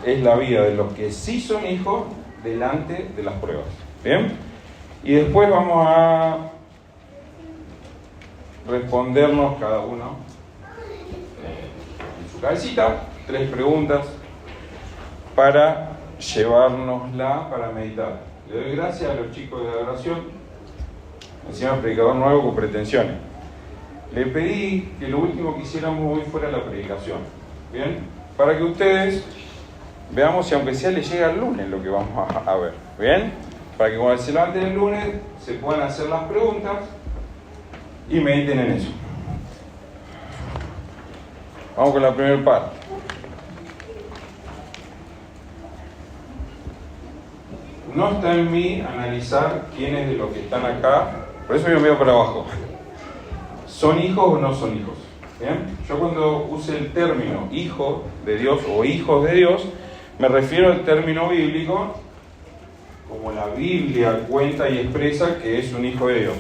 es la vida de los que sí son hijos delante de las pruebas. ¿Bien? Y después vamos a respondernos cada uno en su cabecita 3 preguntas para llevárnosla para meditar. Le doy gracias a los chicos de la oración, encima predicador nuevo con pretensiones. Le pedí que lo último que hiciéramos hoy fuera la predicación, ¿bien? Para que ustedes veamos si aunque sea les llega el lunes lo que vamos a ver, ¿bien? Para que cuando se levanten el lunes se puedan hacer las preguntas y mediten en eso. Vamos con la primera parte. No está en mí analizar quiénes de los que están acá, por eso yo me veo para abajo. ¿Son hijos o no son hijos? ¿Bien? Yo cuando use el término hijo de Dios o hijos de Dios, me refiero al término bíblico como la Biblia cuenta y expresa que es un hijo de Dios.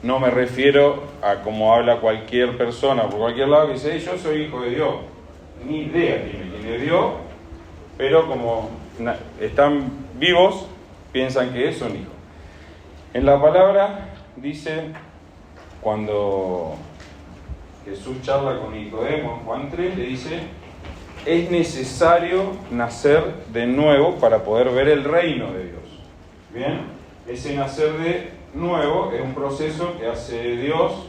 No me refiero a como habla cualquier persona por cualquier lado que dice, yo soy hijo de Dios. Ni idea tiene quién es Dios, pero como están vivos, piensan que es un hijo. En la palabra dice, cuando Jesús charla con Nicodemo en Juan 3, le dice, es necesario nacer de nuevo para poder ver el reino de Dios. ¿Bien? Ese nacer de nuevo es un proceso que hace Dios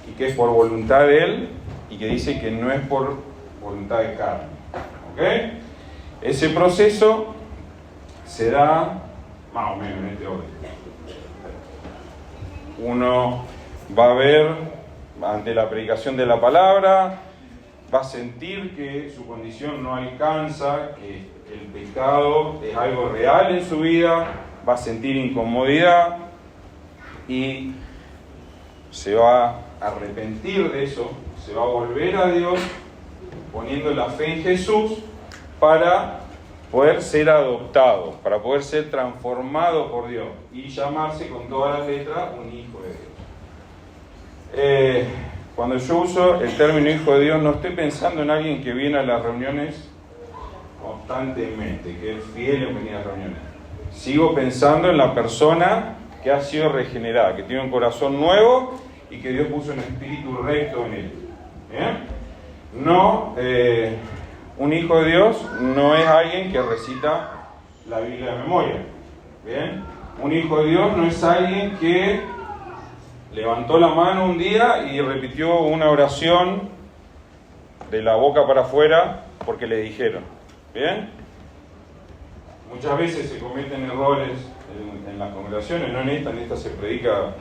y que es por voluntad de Él y que dice que no es por voluntad de carne. ¿Ok? Ese proceso se da más o menos en este orden. Uno va a ver ante la predicación de la palabra, va a sentir que su condición no alcanza, que el pecado es algo real en su vida, va a sentir incomodidad y se va a arrepentir de eso, se va a volver a Dios poniendo la fe en Jesús para poder ser adoptado, para poder ser transformado por Dios y llamarse con todas las letras un hijo de Dios. Cuando yo uso el término hijo de Dios, no estoy pensando en alguien que viene a las reuniones constantemente, que es fiel en venir a las reuniones. Sigo pensando en la persona que ha sido regenerada, que tiene un corazón nuevo y que Dios puso un espíritu recto en él. ¿Bien? No, un hijo de Dios no es alguien que recita la Biblia de memoria. ¿Bien? Un hijo de Dios no es alguien que levantó la mano un día y repitió una oración de la boca para afuera porque le dijeron. ¿Bien? Muchas veces se cometen errores en las congregaciones, no en esta se predica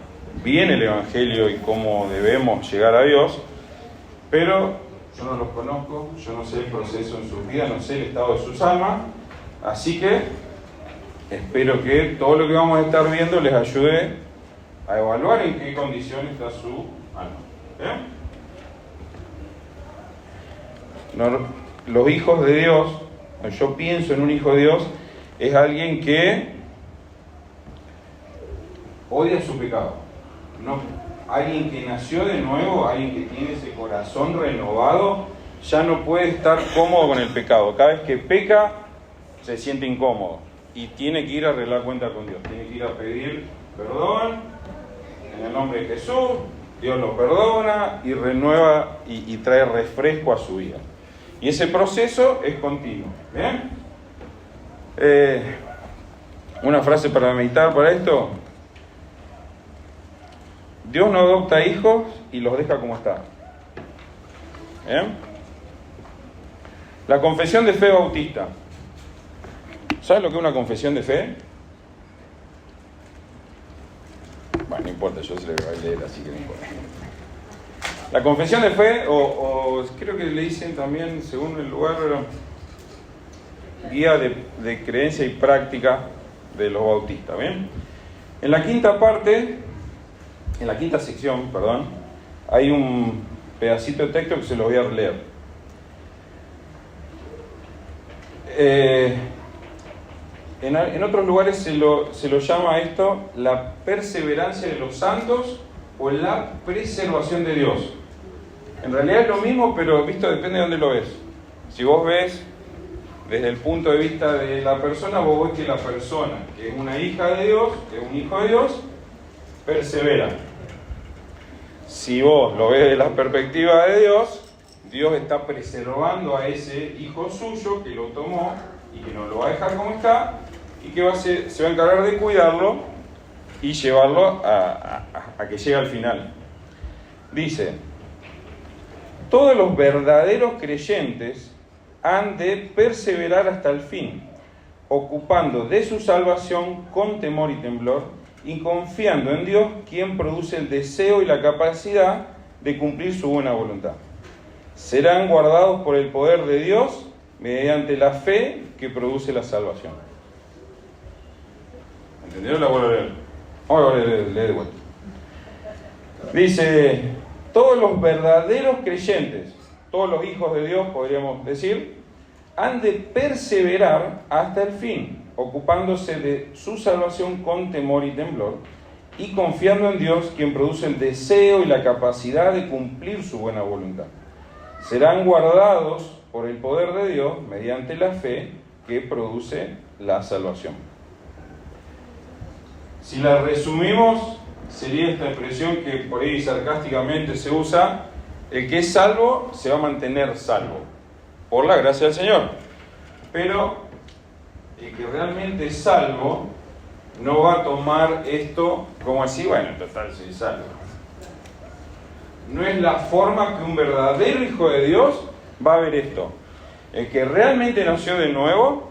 bien el Evangelio y cómo debemos llegar a Dios, pero yo no los conozco, yo no sé el proceso en sus vidas, no sé el estado de sus almas, así que espero que todo lo que vamos a estar viendo les ayude a evaluar en qué condición está su alma. ¿Bien? Los hijos de Dios, yo pienso en un hijo de Dios, es alguien que odia su pecado. No, alguien que nació de nuevo, alguien que tiene ese corazón renovado, ya no puede estar cómodo con el pecado. Cada vez que peca, se siente incómodo y tiene que ir a arreglar cuenta con Dios. Tiene que ir a pedir perdón en el nombre de Jesús. Dios lo perdona y renueva y trae refresco a su vida. Y ese proceso es continuo. ¿Bien? Una frase para meditar para esto. Dios no adopta hijos y los deja como están. ¿Bien? La confesión de fe bautista. ¿Sabes lo que es una confesión de fe? Bueno, no importa, yo se lo voy a leer, así que no importa. La confesión de fe, o creo que le dicen también, según el lugar, guía de creencia y práctica de los bautistas. ¿Bien? En la quinta sección, hay un pedacito de texto que se lo voy a leer. En otros lugares se lo llama a esto la perseverancia de los santos o la preservación de Dios. En realidad es lo mismo, pero visto depende de dónde lo ves. Si vos ves desde el punto de vista de la persona, vos ves que la persona, que es una hija de Dios, que es un hijo de Dios, persevera. Si vos lo ves desde la perspectiva de Dios, Dios está preservando a ese hijo suyo que lo tomó y que no lo va a dejar como está y que se va a encargar de cuidarlo y llevarlo a que llegue al final. Dice, todos los verdaderos creyentes han de perseverar hasta el fin, ocupando de su salvación con temor y temblor y confiando en Dios, quien produce el deseo y la capacidad de cumplir su buena voluntad. Serán guardados por el poder de Dios mediante la fe que produce la salvación. ¿Entendieron? La vuelvo a leer. Vamos a leer de vuelta. Dice, todos los verdaderos creyentes, todos los hijos de Dios, podríamos decir, han de perseverar hasta el fin, ocupándose de su salvación con temor y temblor, y confiando en Dios, quien produce el deseo y la capacidad de cumplir su buena voluntad. Serán guardados por el poder de Dios mediante la fe que produce la salvación. Si la resumimos, sería esta expresión que por ahí sarcásticamente se usa: el que es salvo se va a mantener salvo, por la gracia del Señor. Pero el que realmente es salvo no va a tomar esto como así, bueno, en total soy salvo. No es la forma que un verdadero hijo de Dios va a ver esto. El que realmente nació de nuevo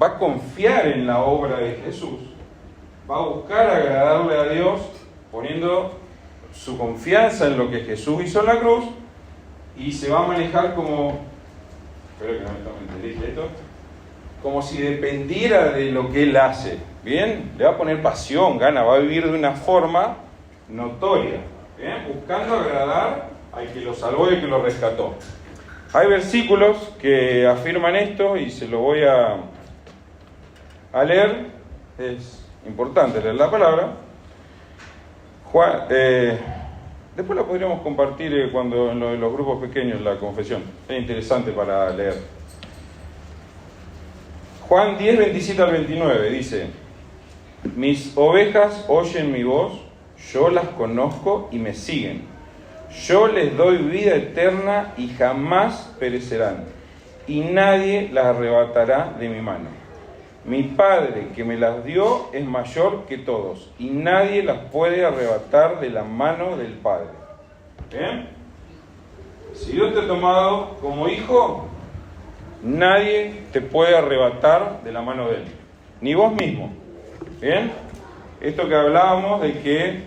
va a confiar en la obra de Jesús, va a buscar agradarle a Dios poniendo su confianza en lo que Jesús hizo en la cruz, y se va a manejar como, espero que no me entendéis esto, como si dependiera de lo que Él hace. ¿Bien? Le va a poner pasión, gana, va a vivir de una forma notoria, ¿bien? Buscando agradar al que lo salvó y al que lo rescató. Hay versículos que afirman esto y se lo voy a leer. Es importante leer la palabra. Después la podríamos compartir cuando en los grupos pequeños, la confesión. Es interesante para leer. Juan 10, 27 al 29 dice: mis ovejas oyen mi voz, yo las conozco y me siguen. Yo les doy vida eterna y jamás perecerán, y nadie las arrebatará de mi mano. Mi Padre que me las dio es mayor que todos, y nadie las puede arrebatar de la mano del Padre. ¿Bien? Si Dios te ha tomado como hijo, nadie te puede arrebatar de la mano de Él, ni vos mismo. ¿Bien? Esto que hablábamos de que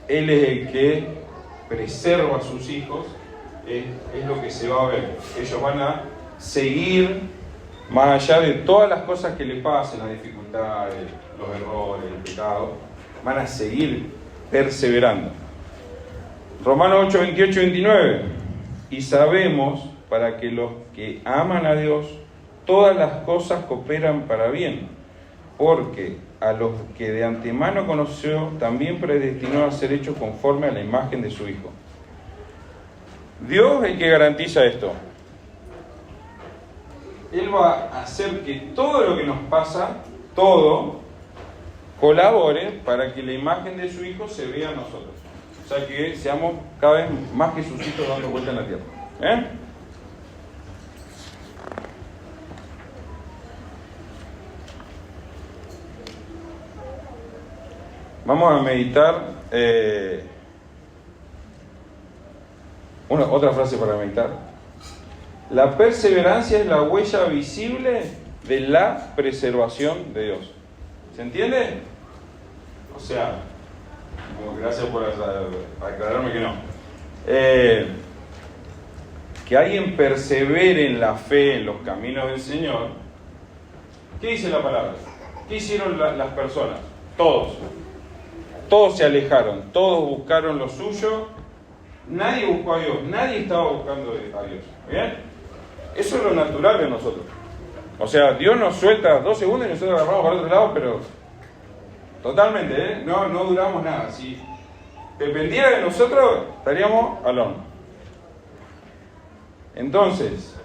Él es el que preserva a sus hijos, es lo que se va a ver. Ellos van a seguir más allá de todas las cosas que le pasen, las dificultades, los errores, el pecado, van a seguir perseverando. Romanos 8, 28, 29. Y sabemos, para que los que aman a Dios, todas las cosas cooperan para bien, porque a los que de antemano conoció, también predestinó a ser hechos conforme a la imagen de su Hijo. Dios es el que garantiza esto. Él va a hacer que todo lo que nos pasa, todo, colabore para que la imagen de su Hijo se vea en nosotros. O sea, que seamos cada vez más Jesucitos dando vuelta en la tierra. Vamos a meditar. Otra frase para meditar. La perseverancia es la huella visible de la preservación de Dios. ¿Se entiende? O sea, gracias por aclararme que no. Que alguien persevere en la fe, en los caminos del Señor. ¿Qué dice la palabra? ¿Qué hicieron las personas? Todos se alejaron, todos buscaron lo suyo, nadie buscó a Dios, nadie estaba buscando a Dios. ¿Bien? Eso es lo natural de nosotros. O sea, Dios nos suelta 2 segundos y nosotros agarramos para otro lado, pero totalmente, no duramos nada. Si dependiera de nosotros, estaríamos al horno. Entonces,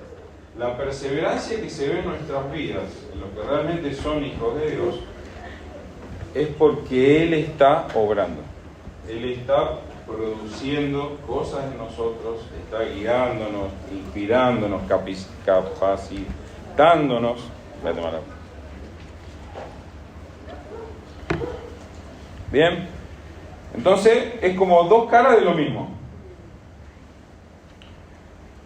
la perseverancia que se ve en nuestras vidas, en los que realmente son hijos de Dios, es porque Él está obrando. Él está produciendo cosas en nosotros, está guiándonos, inspirándonos, capacitándonos. Voy a tomar agua. Bien, entonces es como dos caras de lo mismo.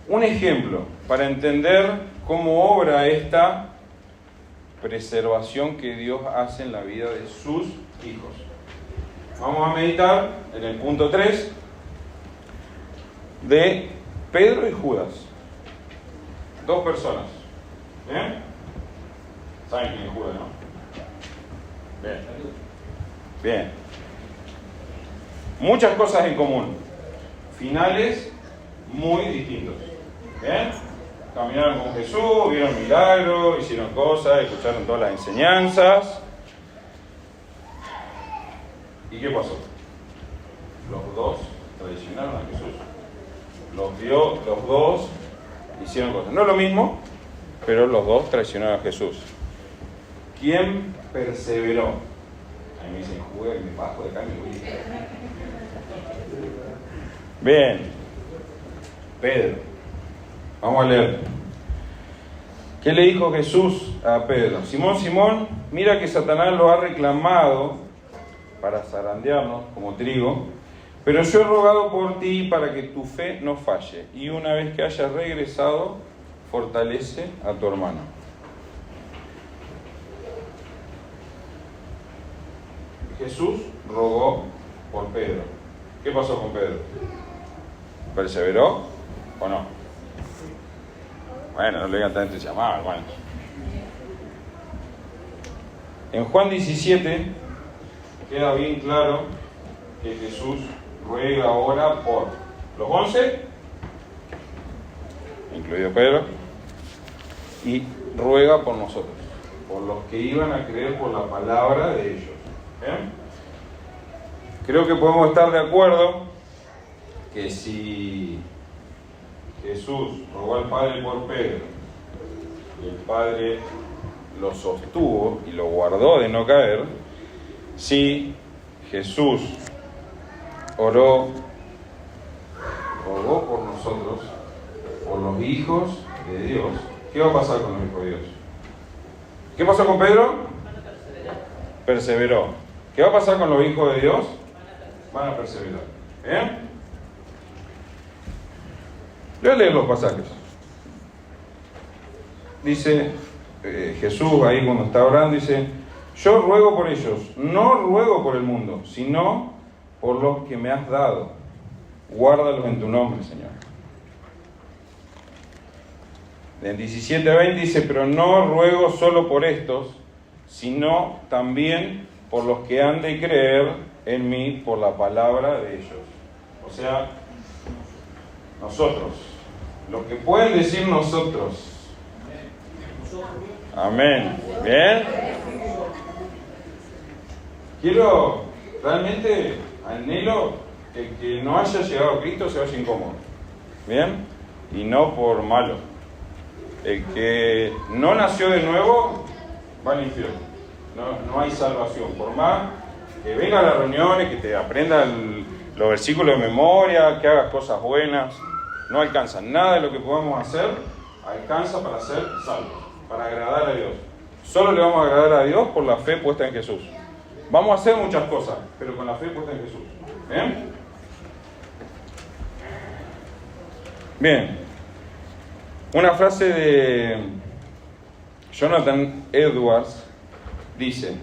Un ejemplo para entender cómo obra esta preservación que Dios hace en la vida de sus hijos. Vamos a meditar en el punto 3 de Pedro y Judas. Dos personas. ¿Bien? ¿Saben quién es Judas, no? Bien. Bien. Muchas cosas en común. Finales muy distintos. ¿Bien? Caminaron con Jesús, vieron milagros, hicieron cosas, escucharon todas las enseñanzas. ¿Y qué pasó? Los dos traicionaron a Jesús. Los dos hicieron cosas. No es lo mismo, pero los dos traicionaron a Jesús. ¿Quién perseveró? A mí me dicen, juega y me bajo de acá y me voy. Bien. Pedro. Vamos a leer. ¿Qué le dijo Jesús a Pedro? Simón, Simón, mira que Satanás lo ha reclamado para zarandearnos como trigo, pero yo he rogado por ti para que tu fe no falle, y una vez que hayas regresado, fortalece a tu hermano. Jesús rogó por Pedro. ¿Qué pasó con Pedro? ¿Perseveró o no? Bueno, no le digan tan entusiasmado, hermano. En Juan 17 queda bien claro que Jesús ruega ahora por los 11, incluido Pedro, y ruega por nosotros, por los que iban a creer por la palabra de ellos. ¿Bien? Creo que podemos estar de acuerdo que si Jesús rogó al Padre por Pedro y el Padre lo sostuvo y lo guardó de no caer, si Jesús rogó por nosotros, por los hijos de Dios, ¿qué va a pasar con los hijos de Dios? ¿Qué pasó con Pedro? Perseveró. ¿Qué va a pasar con los hijos de Dios? Van a perseverar. ¿Bien? Voy a leer los pasajes. Dice Jesús ahí cuando está orando, dice: yo ruego por ellos, no ruego por el mundo, sino por los que me has dado. Guárdalos en tu nombre, Señor. En 17:20 dice: pero no ruego solo por estos, sino también por los que han de creer en mí por la palabra de ellos. O sea, nosotros, los que pueden decir nosotros. Amén. ¿Bien? Quiero, realmente, anhelo que el que no haya llegado a Cristo se vaya incómodo. ¿Bien? Y no por malo. El que no nació de nuevo va al infierno. No hay salvación. Por más que venga a las reuniones, que te aprenda los versículos de memoria, que hagas cosas buenas, no alcanza. Nada de lo que podemos hacer alcanza para ser salvos, para agradar a Dios. Solo le vamos a agradar a Dios por la fe puesta en Jesús. Vamos a hacer muchas cosas, pero con la fe puesta en Jesús. ¿Bien? Bien. Una frase de Jonathan Edwards dice: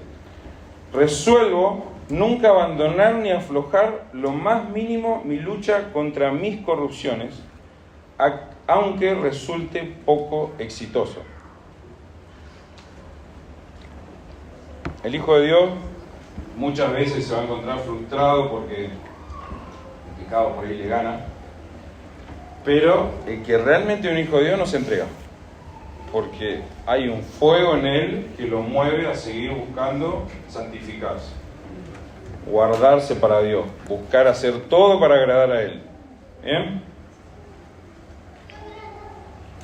resuelvo nunca abandonar ni aflojar lo más mínimo mi lucha contra mis corrupciones, aunque resulte poco exitoso. El Hijo de Dios muchas veces se va a encontrar frustrado porque el pecado por ahí le gana, pero el que realmente es un Hijo de Dios no se entrega, porque hay un fuego en él que lo mueve a seguir buscando santificarse, guardarse para Dios, buscar hacer todo para agradar a Él. ¿Bien?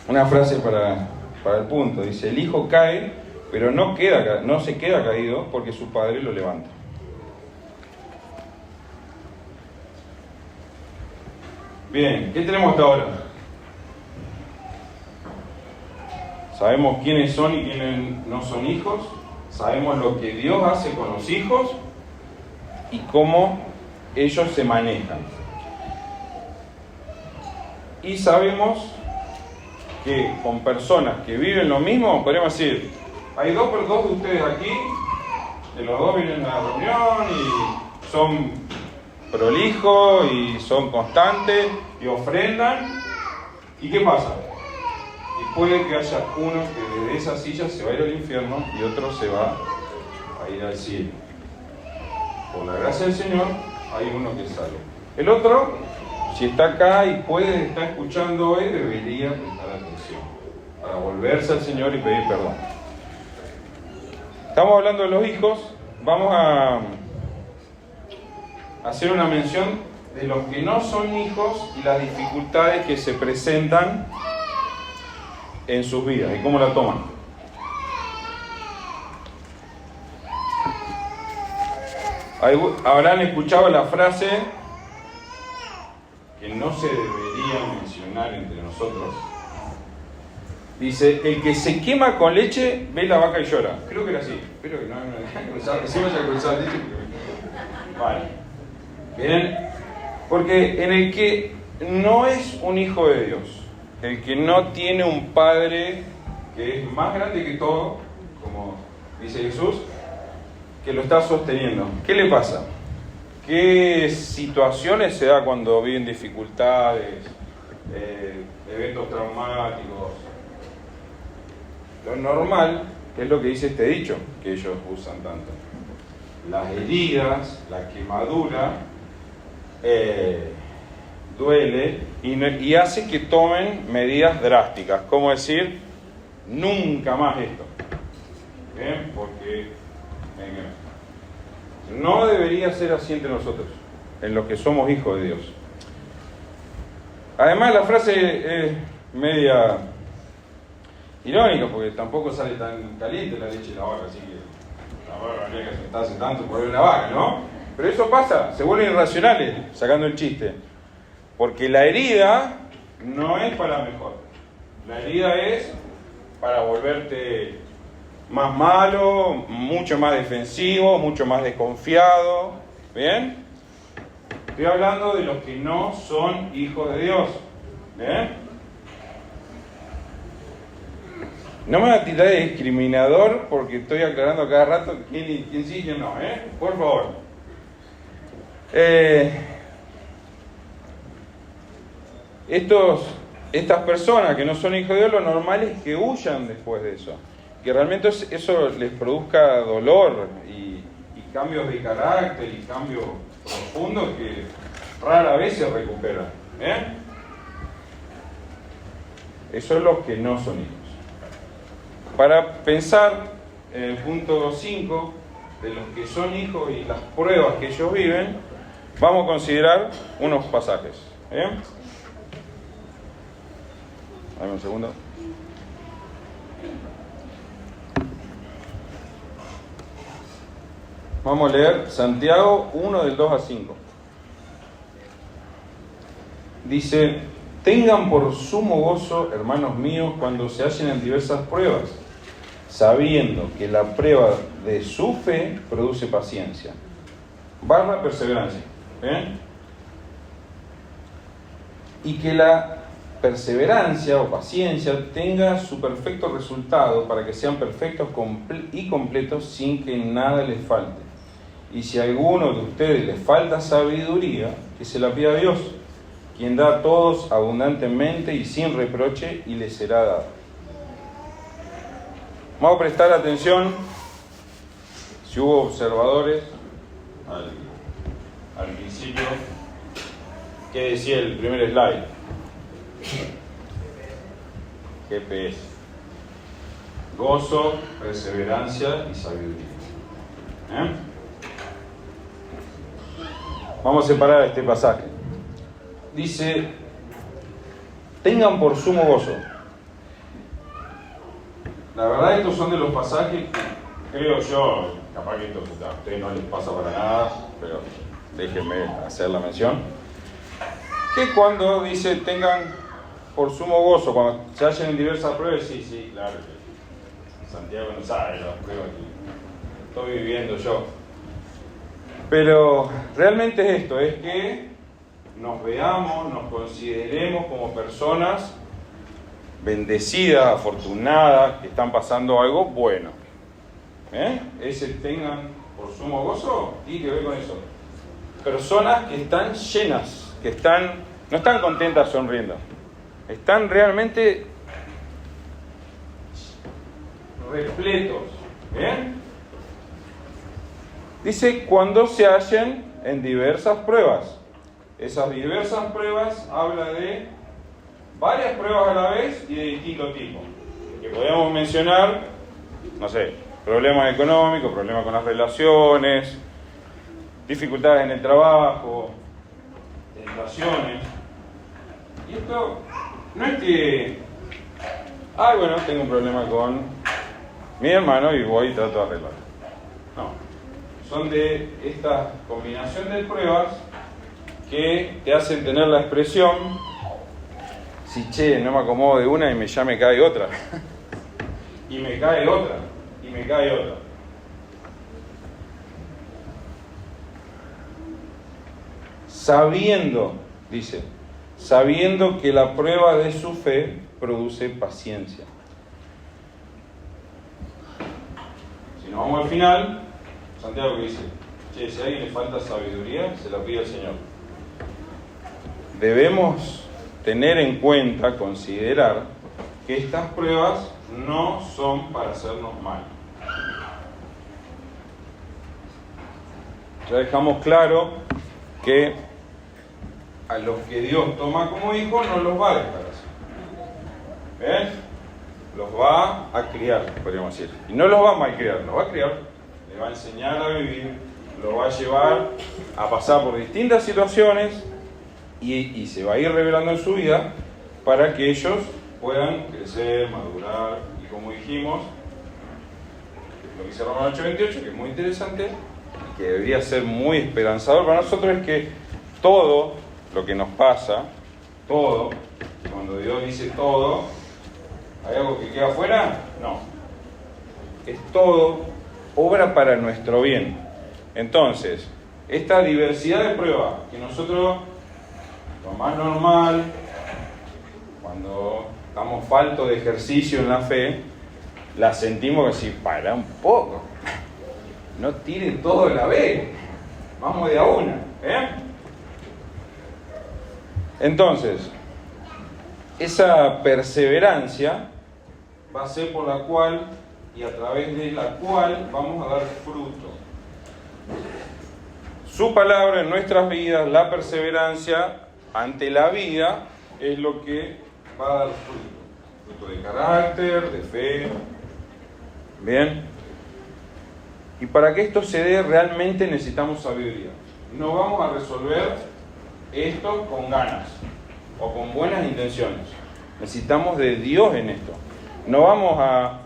una frase para el punto. Dice, el hijo cae, pero no se queda caído porque su padre lo levanta. Bien, ¿qué tenemos hasta ahora? Sabemos quiénes son y quiénes no son hijos. Sabemos lo que Dios hace con los hijos y cómo ellos se manejan. Y sabemos que con personas que viven lo mismo, podríamos decir, hay dos de ustedes aquí, de los dos vienen a la reunión y son prolijos y son constantes y ofrendan. ¿Y qué pasa? Y puede que haya uno que desde esa silla se va a ir al infierno y otro se va a ir al cielo. Por la gracia del Señor, hay uno que sale. El otro, si está acá y puede estar escuchando hoy, debería prestar atención para volverse al Señor y pedir perdón. Estamos hablando de los hijos. Vamos a hacer una mención de los que no son hijos y las dificultades que se presentan en sus vidas y cómo la toman. Habrán escuchado la frase que no se debería mencionar entre nosotros. Dice, el que se quema con leche ve la vaca y llora. Creo que era así. Espero que no me dejan cruzar. Decimos ya cruzar leche. Vale. Bien. Porque en el que no es un hijo de Dios, el que no tiene un padre que es más grande que todo, como dice Jesús, que lo está sosteniendo. ¿Qué le pasa? ¿Qué situaciones se da cuando viven dificultades, eventos traumáticos? Lo normal es lo que dice este dicho que ellos usan tanto. Las heridas, la quemadura, duele y hace que tomen medidas drásticas, como decir, nunca más esto. ¿Bien? Porque no debería ser así entre nosotros, en los que somos hijos de Dios. Además, la frase es media irónica, porque tampoco sale tan caliente la leche de la vaca, así que la vaca habría que sentarse tanto por ver la vaca, ¿no? Pero eso pasa, se vuelven irracionales, sacando el chiste. Porque la herida no es para mejor. La herida es para volverte más malo, mucho más defensivo, mucho más desconfiado. ¿Bien? Estoy hablando de los que no son hijos de Dios. ¿Bien? No me va a tirar de discriminador porque estoy aclarando cada rato quién sí y quién no. Por favor. Estas personas que no son hijos de Dios, lo normal es que huyan después de eso, que realmente eso les produzca dolor y cambios de carácter y cambios profundos que rara vez se recuperan. Eso es los que no son hijos. Para pensar en el punto 5 de los que son hijos y las pruebas que ellos viven, vamos a considerar unos pasajes. Dame un segundo. Vamos a leer Santiago 1 del 2 al 5. Dice, tengan por sumo gozo, hermanos míos, cuando se hallen en diversas pruebas, sabiendo que la prueba de su fe produce paciencia, / perseverancia. Y que la perseverancia o paciencia tenga su perfecto resultado para que sean perfectos y completos sin que nada les falte. Y si a alguno de ustedes les falta sabiduría, que se la pida a Dios, quien da a todos abundantemente y sin reproche, y les será dado. Vamos a prestar atención, si hubo observadores, al principio, ¿qué decía el primer slide? GPS. Gozo, perseverancia y sabiduría. Vamos a separar este pasaje. Dice, tengan por sumo gozo. la verdad estos son de los pasajes que creo yo, capaz que esto a ustedes no les pasa para nada, pero déjenme hacer la mención, que cuando dice tengan por sumo gozo, cuando se hallen en diversas pruebas, sí, claro, Santiago no sabe las pruebas que estoy viviendo yo. Pero realmente es esto, es que nos veamos, nos consideremos como personas bendecidas, afortunadas, que están pasando algo bueno. Ese tengan por sumo gozo, tiene que ver con eso. Personas que están llenas, que no están contentas sonriendo, están realmente repletos. Dice cuando se hallen en diversas pruebas. Esas diversas pruebas habla de varias pruebas a la vez y de distinto tipo. Que podemos mencionar, no sé, problemas económicos, problemas con las relaciones, dificultades en el trabajo, tentaciones. Y esto no es que, bueno, tengo un problema con mi hermano y voy y trato de arreglarlo. No, son de esta combinación de pruebas que te hacen tener la expresión, si no me acomodo de una y ya me cae otra, y me cae otra, y me cae otra. Sabiendo que la prueba de su fe produce paciencia. Si nos vamos al final, Santiago que dice, si a alguien le falta sabiduría, se la pide al Señor. Debemos tener en cuenta, considerar que estas pruebas no son para hacernos mal. Ya dejamos claro que a los que Dios toma como hijos no los va a dejar así. ¿Ves? Los va a criar, podríamos decir. Y no los va a malcriar, los va a criar. Le va a enseñar a vivir, los va a llevar a pasar por distintas situaciones y se va a ir revelando en su vida para que ellos puedan crecer, madurar y, como dijimos, lo que dice Romanos 8:28, que es muy interesante y que debería ser muy esperanzador para nosotros, es que todo lo que nos pasa, todo, cuando Dios dice todo, ¿hay algo que queda afuera? No. Es todo obra para nuestro bien. Entonces, esta diversidad de pruebas que nosotros, lo más normal, cuando estamos faltos de ejercicio en la fe, la sentimos que si para un poco, no tiren todo a la vez, vamos de a una. Entonces, esa perseverancia va a ser por la cual y a través de la cual vamos a dar fruto. Su palabra en nuestras vidas, la perseverancia ante la vida, es lo que va a dar fruto. Fruto de carácter, de fe. Bien. Y para que esto se dé, realmente necesitamos sabiduría. No vamos a resolver esto con ganas o con buenas intenciones. Necesitamos de Dios en esto. No vamos a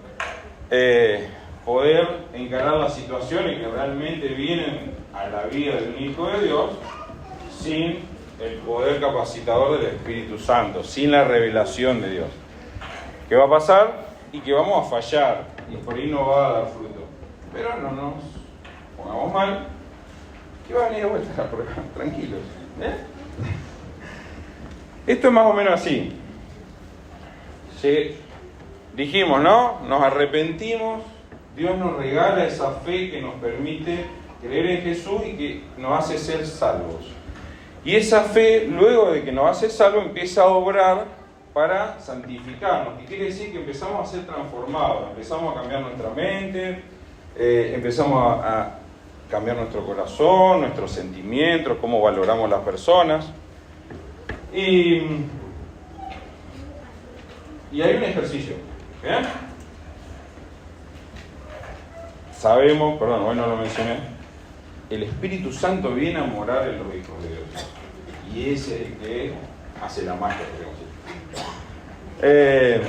poder encarar las situaciones que realmente vienen a la vida de un hijo de Dios sin el poder capacitador del Espíritu Santo, sin la revelación de Dios. ¿Qué va a pasar? Y que vamos a fallar y por ahí no va a dar fruto. Pero no nos pongamos mal, que va a venir de vuelta la prueba, tranquilos. Esto es más o menos así. Dijimos, ¿no? Nos arrepentimos, Dios nos regala esa fe que nos permite creer en Jesús y que nos hace ser salvos. Y esa fe, luego de que nos hace salvos, empieza a obrar para santificarnos. ¿Qué quiere decir? Que empezamos a ser transformados, empezamos a cambiar nuestra mente, empezamos a cambiar nuestro corazón, nuestros sentimientos, cómo valoramos las personas. Y hay un ejercicio. ¿Bien? Sabemos, perdón, hoy no lo mencioné, el Espíritu Santo viene a morar en los hijos de Dios. Y ese es el que hace la magia, podemos decir.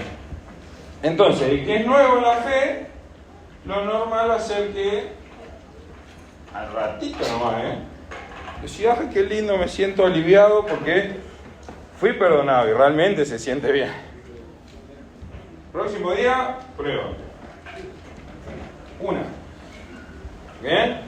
Entonces, el que es nuevo en la fe, lo normal va a ser que al ratito nomás, decía, ay, qué lindo, me siento aliviado porque fui perdonado y realmente se siente bien. Próximo día, prueba. Una. ¿Bien?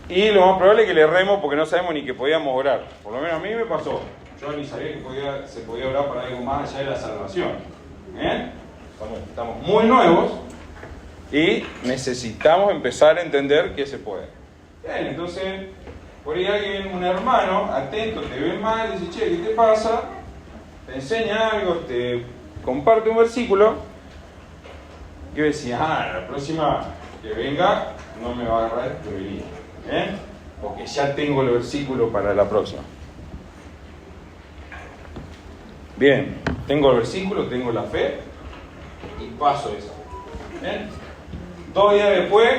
Y lo más probable es que le erremos porque no sabemos ni que podíamos orar. Por lo menos a mí me pasó. Yo ni sabía que se podía orar para algo más allá de la salvación. ¿Bien? Estamos muy nuevos y necesitamos empezar a entender que se puede. Bien, entonces, por ahí alguien, un hermano, atento, te ve mal, dice, che, ¿qué te pasa? Te enseña algo, te comparte un versículo. Y yo decía, la próxima que venga no me va a agarrar desprevenido. Porque ya tengo el versículo para la próxima. Bien, tengo el versículo, tengo la fe y paso eso. ¿Bien? 2 días después,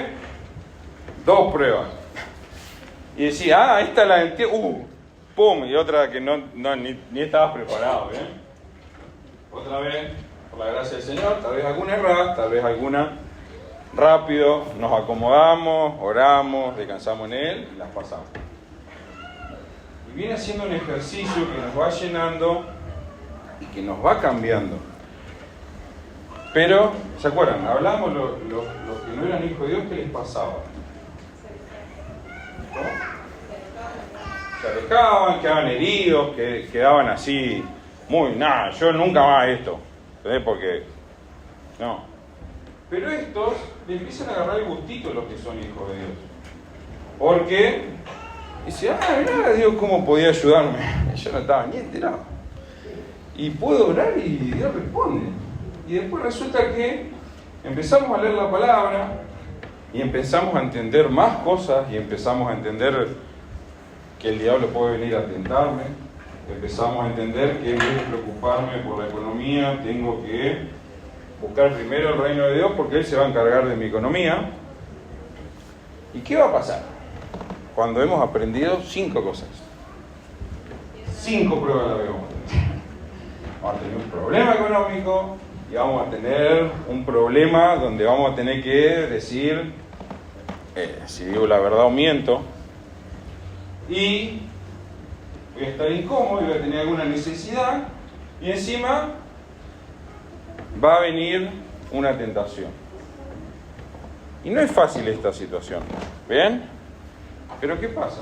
2 pruebas. Y decía, esta la entiendo, pum, y otra que ni estabas preparado. ¿Bien? Otra vez, por la gracia del Señor, tal vez alguna errada, tal vez alguna rápido, nos acomodamos, oramos, descansamos en Él y las pasamos. Y viene haciendo un ejercicio que nos va llenando y que nos va cambiando. Pero, ¿se acuerdan? Hablamos los que no eran hijos de Dios, ¿qué les pasaba? ¿No? Se alejaban, quedaban heridos, quedaban así, yo nunca más esto. ¿Entendés? Porque, no. Pero estos le empiezan a agarrar el gustito los que son hijos de Dios. Porque dice, mirá Dios cómo podía ayudarme. Yo no estaba ni enterado. Y puedo orar y Dios responde. Y después resulta que empezamos a leer la palabra y empezamos a entender más cosas y empezamos a entender que el diablo puede venir a tentarme. Empezamos a entender que en vez de preocuparme por la economía, tengo que buscar primero el reino de Dios porque Él se va a encargar de mi economía. ¿Y qué va a pasar? Cuando hemos aprendido 5 cosas. 5 pruebas la vemos. Vamos a tener un problema económico y vamos a tener un problema donde vamos a tener que decir si digo la verdad o miento. Y voy a estar incómodo y voy a tener alguna necesidad. Y encima va a venir una tentación. Y no es fácil esta situación. ¿Bien? Pero ¿qué pasa?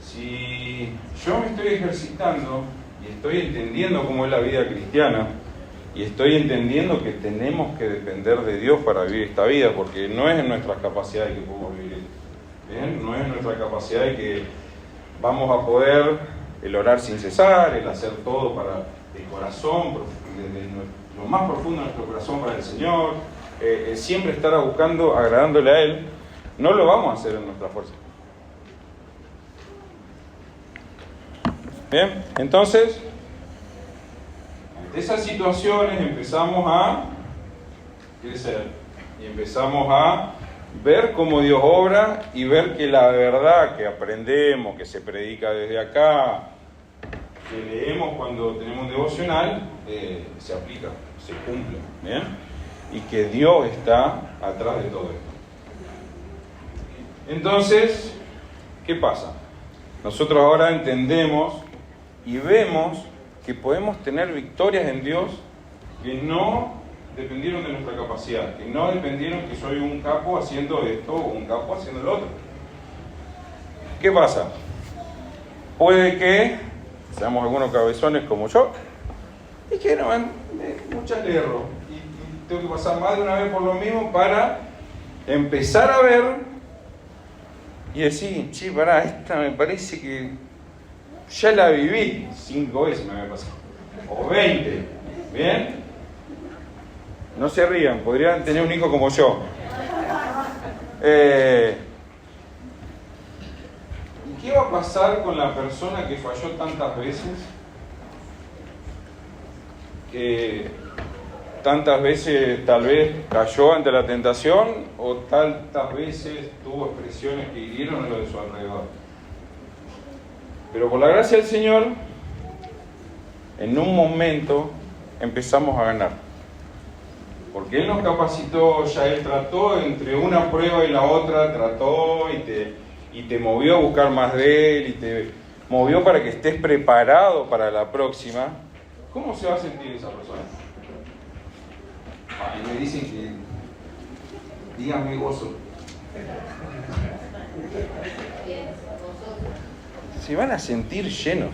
Si yo me estoy ejercitando y estoy entendiendo cómo es la vida cristiana y estoy entendiendo que tenemos que depender de Dios para vivir esta vida, porque no es en nuestras capacidades que podemos vivir esto. ¿Bien? No es en nuestra capacidad de que vamos a poder el orar sin cesar, el hacer todo para el corazón, desde lo más profundo de nuestro corazón para el Señor, siempre estar buscando, agradándole a Él. No lo vamos a hacer en nuestra fuerza. Bien, entonces, ante esas situaciones empezamos a crecer y empezamos a ver cómo Dios obra y ver que la verdad que aprendemos, que se predica desde acá, que leemos cuando tenemos un devocional, se aplica, se cumple, ¿bien? Y que Dios está atrás de todo esto. Entonces, ¿qué pasa? Nosotros ahora entendemos y vemos que podemos tener victorias en Dios que no dependieron de nuestra capacidad, que no dependieron que soy un capo haciendo esto o un capo haciendo lo otro. ¿Qué pasa? Puede que seamos algunos cabezones como yo y que no, muchas le erro y tengo que pasar más de una vez por lo mismo para empezar a ver y decir, che, pará, esta me parece que ya la viví 5 veces me había pasado, o 20, ¿bien? No se rían, podrían tener un hijo como yo. ¿Y qué va a pasar con la persona que falló tantas veces? Que tantas veces tal vez cayó ante la tentación o tantas veces tuvo expresiones que hirieron a lo de su alrededor. Pero por la gracia del Señor en un momento empezamos a ganar. Porque Él nos capacitó, ya Él trató entre una prueba y la otra, trató y te movió a buscar más de Él, y te movió para que estés preparado para la próxima. ¿Cómo se va a sentir esa persona? Y me dicen que dígame gozo. Se van a sentir llenos,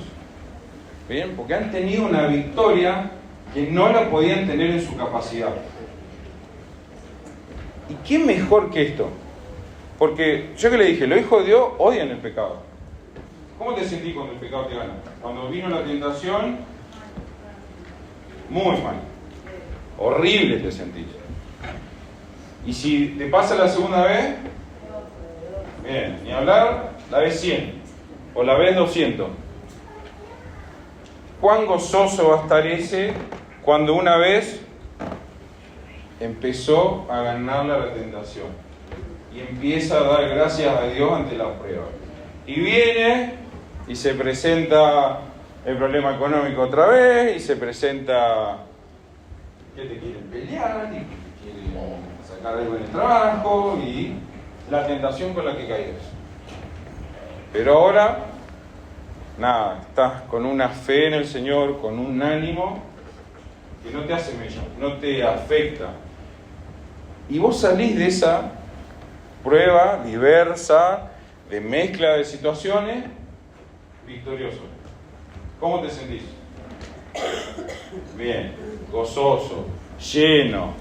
¿bien? Porque han tenido una victoria que no la podían tener en su capacidad. ¿Y qué mejor que esto? Porque yo que le dije, los hijos de Dios odian el pecado. ¿Cómo te sentís cuando el pecado te gana? Cuando vino la tentación, muy mal. Horrible te sentís. Y si te pasa la segunda vez, bien, ni hablar, la vez 100 o la vez 200. ¿Cuán gozoso va a estar ese cuando una vez empezó a ganarle la tentación y empieza a dar gracias a Dios ante la prueba? Y viene y se presenta el problema económico otra vez, y se presenta que te quieren pelear, y que te quieren sacar algo en el trabajo, y la tentación con la que caes. Pero ahora, nada, estás con una fe en el Señor, con un ánimo que no te hace mella, no te afecta. Y vos salís de esa prueba diversa, de mezcla de situaciones, victorioso. ¿Cómo te sentís? Bien, gozoso, lleno,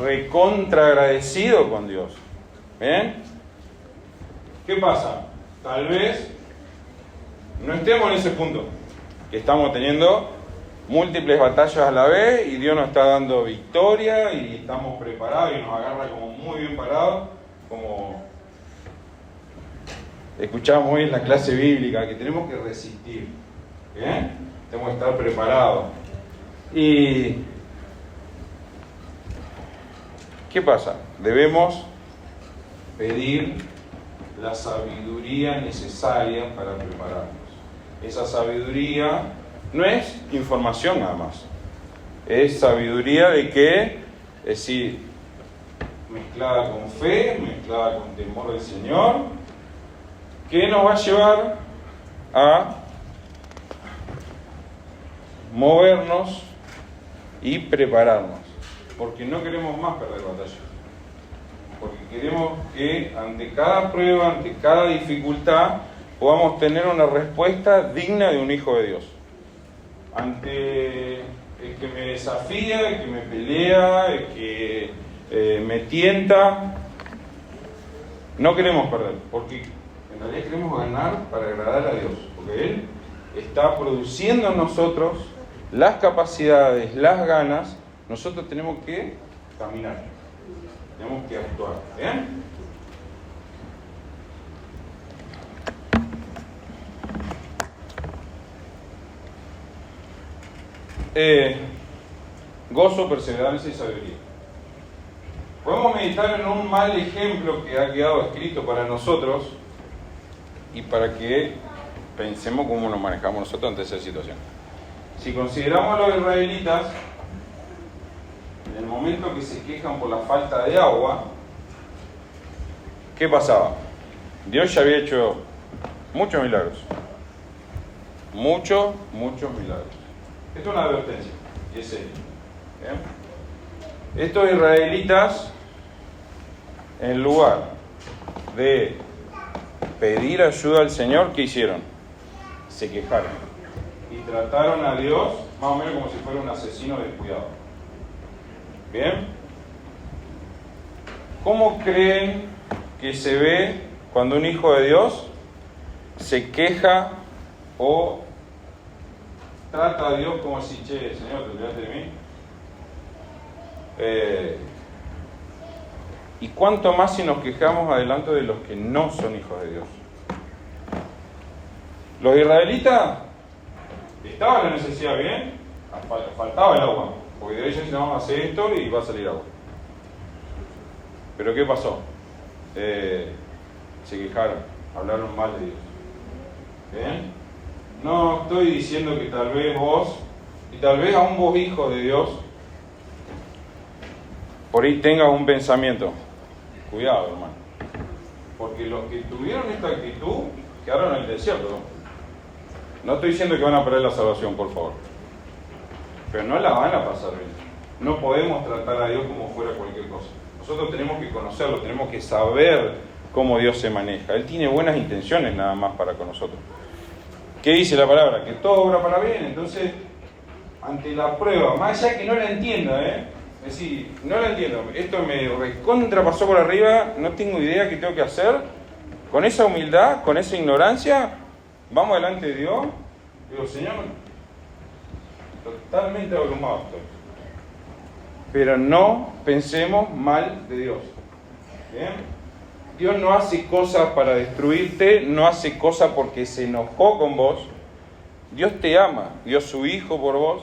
recontra agradecido con Dios. ¿Bien? ¿Qué pasa? Tal vez no estemos en ese punto, que estamos teniendo múltiples batallas a la vez y Dios nos está dando victoria y estamos preparados y nos agarra como muy bien parados, como escuchamos hoy en la clase bíblica, que tenemos que resistir. ¿Bien? Tenemos que estar preparados. ¿Y qué pasa? Debemos pedir la sabiduría necesaria para prepararnos. Esa sabiduría no es información nada más, es sabiduría de que, es decir, mezclada con fe, mezclada con temor del Señor, que nos va a llevar a movernos y prepararnos, porque no queremos más perder batallas, porque queremos que ante cada prueba, ante cada dificultad, podamos tener una respuesta digna de un hijo de Dios. Ante el que me desafía, el que me pelea, el que me tienta, no queremos perder, porque en realidad queremos ganar para agradar a Dios, porque Él está produciendo en nosotros las capacidades, las ganas. Nosotros tenemos que caminar, tenemos que actuar. ¿Bien? Gozo, perseverancia y sabiduría. Podemos meditar en un mal ejemplo que ha quedado escrito para nosotros y para que pensemos cómo nos manejamos nosotros ante esa situación. Si consideramos a los israelitas, en el momento que se quejan por la falta de agua, ¿qué pasaba? Dios ya había hecho muchos milagros. Muchos milagros. Esto es una advertencia, y es serio. ¿Bien? Estos israelitas, en lugar de pedir ayuda al Señor, ¿qué hicieron? Se quejaron y trataron a Dios más o menos como si fuera un asesino descuidado. ¿Bien? ¿Cómo creen que se ve cuando un hijo de Dios se queja o trata a Dios como si, che, Señor, ¿te olvidaste de mí? Y cuánto más si nos quejamos adelante de los que no son hijos de Dios. Los israelitas estaban en la necesidad, bien, faltaba el agua, porque de ellos se vamos a hacer esto y va a salir agua. Pero ¿qué pasó? Se quejaron, hablaron mal de Dios. ¿Bien? No estoy diciendo que tal vez vos Y tal vez aún vos, hijo de Dios, por ahí tengas un pensamiento. Cuidado, hermano. Porque los que tuvieron esta actitud quedaron en el desierto. No estoy diciendo que van a perder la salvación, por favor. Pero no la van a pasar bien. No podemos tratar a Dios como fuera cualquier cosa. Nosotros tenemos que conocerlo, tenemos que saber cómo Dios se maneja. Él tiene buenas intenciones nada más para con nosotros. ¿Qué dice la palabra? Que todo obra para bien. Entonces, ante la prueba, más allá que no la entienda, es decir, no la entiendo, esto me recontra pasó por arriba, no tengo idea qué tengo que hacer, con esa humildad, con esa ignorancia, vamos delante de Dios, digo, Señor, totalmente abrumado estoy. Pero no pensemos mal de Dios. ¿Bien? Dios no hace cosas para destruirte, no hace cosas porque se enojó con vos. Dios te ama, dio su Hijo por vos.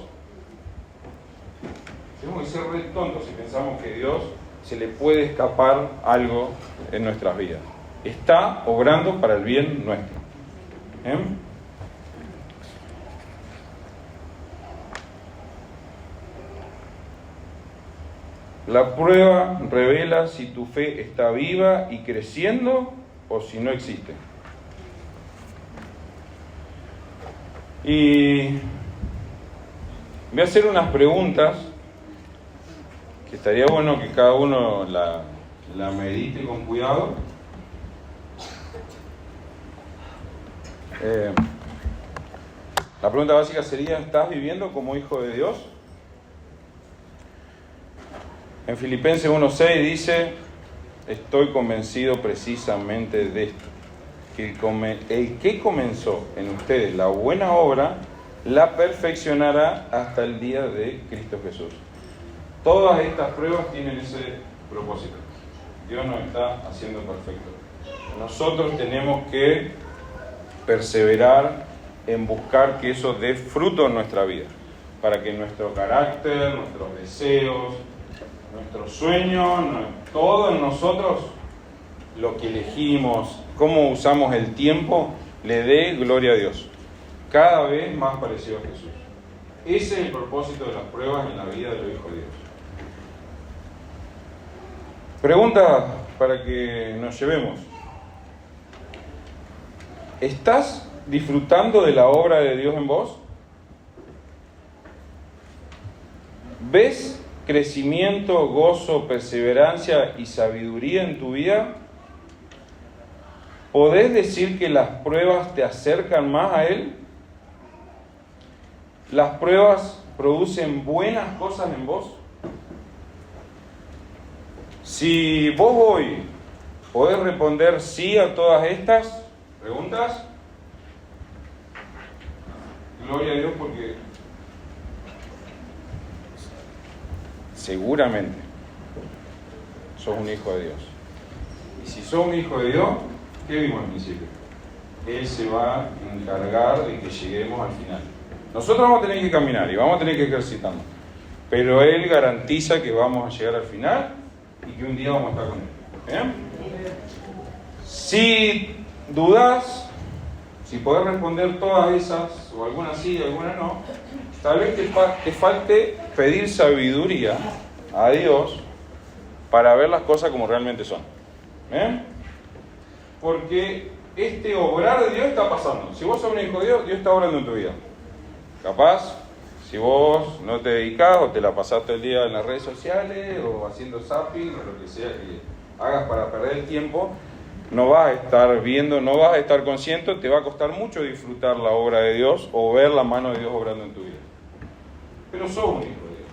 Tenemos que ser re tontos si pensamos que a Dios se le puede escapar algo en nuestras vidas. Está obrando para el bien nuestro. ¿Bien? La prueba revela si tu fe está viva y creciendo o si no existe. Y voy a hacer unas preguntas que estaría bueno que cada uno la medite con cuidado. La pregunta básica sería, ¿estás viviendo como hijo de Dios? En Filipenses 1:6 dice, estoy convencido precisamente de esto, que el que comenzó en ustedes la buena obra, la perfeccionará hasta el día de Cristo Jesús. Todas estas pruebas tienen ese propósito. Dios nos está haciendo perfecto. Nosotros tenemos que perseverar en buscar que eso dé fruto en nuestra vida, para que nuestro carácter, nuestros deseos, nuestros sueños, todo en nosotros, lo que elegimos, cómo usamos el tiempo, le dé gloria a Dios. Cada vez más parecido a Jesús. Ese es el propósito de las pruebas en la vida de los hijos de Dios. Pregunta para que nos llevemos. ¿Estás disfrutando de la obra de Dios en vos? ¿Ves crecimiento, gozo, perseverancia y sabiduría en tu vida? ¿Podés decir que las pruebas te acercan más a Él? ¿Las pruebas producen buenas cosas en vos? Si vos hoy podés responder sí a todas estas preguntas, gloria a Dios, porque seguramente sos un hijo de Dios. Y si sos un hijo de Dios, ¿qué vimos al principio? Él se va a encargar de que lleguemos al final. Nosotros vamos a tener que caminar y vamos a tener que ejercitarnos, pero Él garantiza que vamos a llegar al final y que un día vamos a estar con Él. ¿Bien? Si dudás, si podés responder todas esas, o algunas sí y algunas no, tal vez te falte pedir sabiduría a Dios para ver las cosas como realmente son. ¿Bien? Porque este obrar de Dios está pasando. Si vos sos un hijo de Dios, Dios está obrando en tu vida. Capaz, si vos no te dedicás o te la pasaste el día en las redes sociales o haciendo zapping o lo que sea que hagas para perder el tiempo, no vas a estar viendo, no vas a estar consciente, te va a costar mucho disfrutar la obra de Dios o ver la mano de Dios obrando en tu vida. Pero sos un hijo de Dios.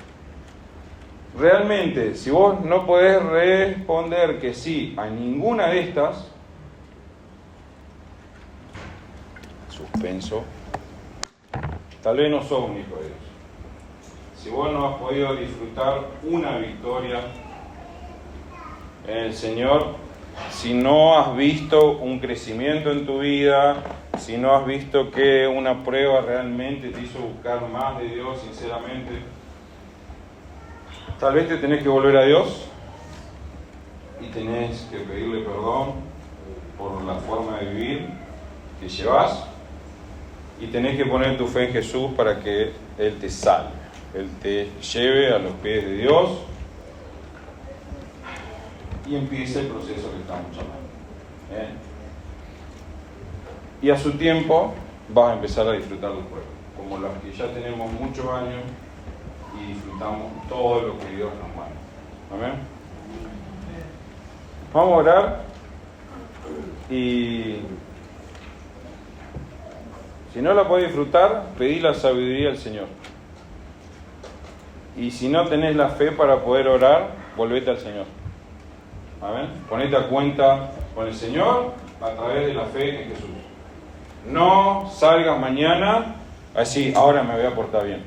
Realmente, si vos no podés responder que sí a ninguna de estas, suspenso, tal vez no sos un hijo de Dios. Si vos no has podido disfrutar una victoria en el Señor, si no has visto un crecimiento en tu vida, si no has visto que una prueba realmente te hizo buscar más de Dios sinceramente, tal vez te tenés que volver a Dios y tenés que pedirle perdón por la forma de vivir que llevas y tenés que poner tu fe en Jesús para que Él te salve, Él te lleve a los pies de Dios y empiece el proceso que estamos hablando. Y a su tiempo vas a empezar a disfrutar los juegos, como los que ya tenemos muchos años y disfrutamos todo lo que Dios nos manda. Amén. Vamos a orar y si no la podés disfrutar, pedí la sabiduría al Señor. Y si no tenés la fe para poder orar, volvete al Señor. Amén. Ponete a cuenta con el Señor a través de la fe en Jesús. No salgas mañana a decir, ahora me voy a portar bien.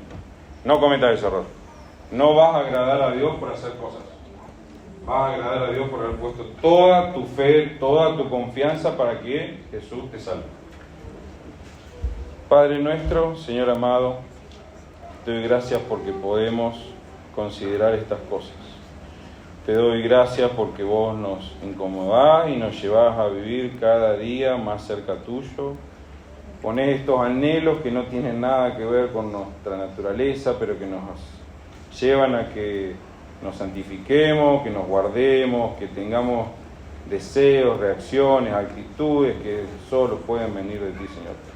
No cometas ese error. No vas a agradar a Dios por hacer cosas. Vas a agradar a Dios por haber puesto toda tu fe, toda tu confianza para que Jesús te salve. Padre nuestro, Señor amado, te doy gracias porque podemos considerar estas cosas. Te doy gracias porque vos nos incomodás y nos llevás a vivir cada día más cerca tuyo. Ponés estos anhelos que no tienen nada que ver con nuestra naturaleza, pero que nos llevan a que nos santifiquemos, que nos guardemos, que tengamos deseos, reacciones, actitudes que solo pueden venir de ti, Señor.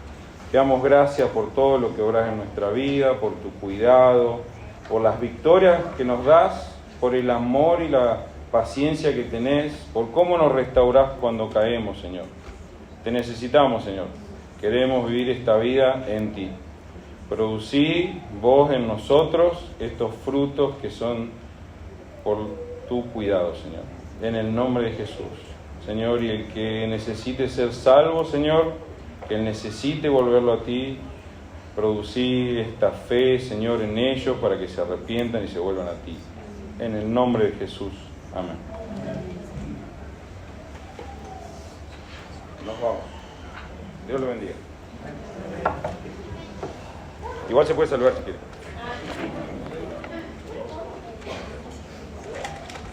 Te damos gracias por todo lo que obras en nuestra vida, por tu cuidado, por las victorias que nos das, por el amor y la paciencia que tenés, por cómo nos restaurás cuando caemos, Señor. Te necesitamos, Señor. Queremos vivir esta vida en ti. Producí vos en nosotros estos frutos que son por tu cuidado, Señor. En el nombre de Jesús, Señor, y el que necesite ser salvo, Señor, que él necesite volverlo a ti, producir esta fe, Señor, en ellos para que se arrepientan y se vuelvan a ti. En el nombre de Jesús. Amén. Nos vamos. Dios lo bendiga. Igual se puede saludar si quiere.